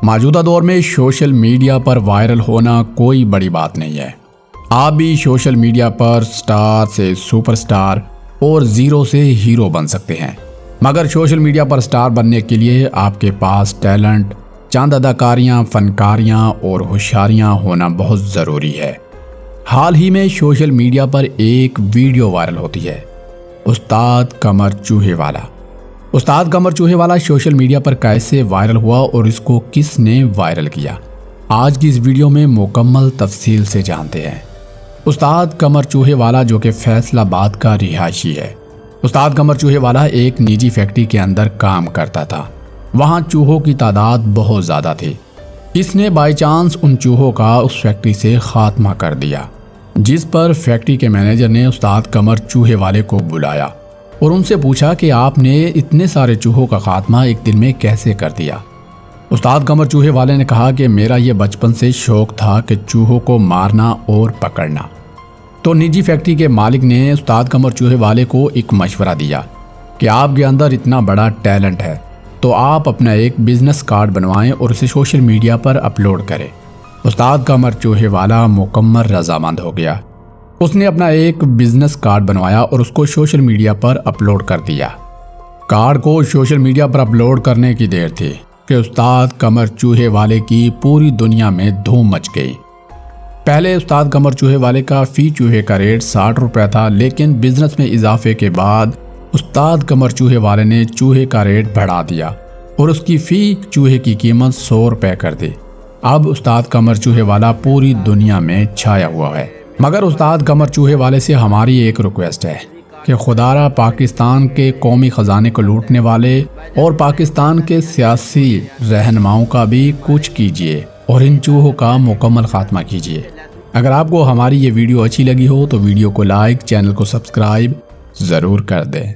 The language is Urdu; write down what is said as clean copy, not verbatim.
موجودہ دور میں سوشل میڈیا پر وائرل ہونا کوئی بڑی بات نہیں ہے۔ آپ بھی سوشل میڈیا پر سٹار سے سپر سٹار اور زیرو سے ہیرو بن سکتے ہیں، مگر سوشل میڈیا پر سٹار بننے کے لیے آپ کے پاس ٹیلنٹ، چند اداکاریاں، فنکاریاں اور ہوشیاریاں ہونا بہت ضروری ہے۔ حال ہی میں سوشل میڈیا پر ایک ویڈیو وائرل ہوتی ہے، استاد قمر چوہے والا۔ استاد قمر چوہے والا سوشل میڈیا پر کیسے وائرل ہوا اور اس کو کس نے وائرل کیا، آج کی اس ویڈیو میں مکمل تفصیل سے جانتے ہیں۔ استاد قمر چوہے والا جو کہ فیصل آباد کا رہائشی ہے۔ استاد قمر چوہے والا ایک نجی فیکٹری کے اندر کام کرتا تھا۔ وہاں چوہوں کی تعداد بہت زیادہ تھی۔ اس نے بائی چانس ان چوہوں کا اس فیکٹری سے خاتمہ کر دیا، جس پر فیکٹری کے مینیجر نے استاد قمر چوہے والے کو بلایا اور ان سے پوچھا کہ آپ نے اتنے سارے چوہوں کا خاتمہ ایک دن میں کیسے کر دیا۔ استاد قمر چوہے والے نے کہا کہ میرا یہ بچپن سے شوق تھا کہ چوہوں کو مارنا اور پکڑنا۔ تو نجی فیکٹری کے مالک نے استاد قمر چوہے والے کو ایک مشورہ دیا کہ آپ کے اندر اتنا بڑا ٹیلنٹ ہے تو آپ اپنا ایک بزنس کارڈ بنوائیں اور اسے سوشل میڈیا پر اپلوڈ کریں۔ استاد قمر چوہے والا مکمل رضامند ہو گیا۔ اس نے اپنا ایک بزنس کارڈ بنوایا اور اس کو سوشل میڈیا پر اپلوڈ کر دیا۔ کارڈ کو سوشل میڈیا پر اپلوڈ کرنے کی دیر تھی کہ استاد قمر چوہے والے کی پوری دنیا میں دھوم مچ گئی۔ پہلے استاد قمر چوہے والے کا فی چوہے کا ریٹ 60 روپے تھا، لیکن بزنس میں اضافے کے بعد استاد قمر چوہے والے نے چوہے کا ریٹ بڑھا دیا اور اس کی فی چوہے کی قیمت 100 روپے کر دی۔ اب استاد قمر چوہے والا پوری دنیا میں چھایا ہوا ہے۔ مگر استاد قمر چوہے والے سے ہماری ایک ریکویسٹ ہے کہ خدارا پاکستان کے قومی خزانے کو لوٹنے والے اور پاکستان کے سیاسی رہنماؤں کا بھی کچھ کیجیے اور ان چوہوں کا مکمل خاتمہ کیجیے۔ اگر آپ کو ہماری یہ ویڈیو اچھی لگی ہو تو ویڈیو کو لائک، چینل کو سبسکرائب ضرور کر دیں۔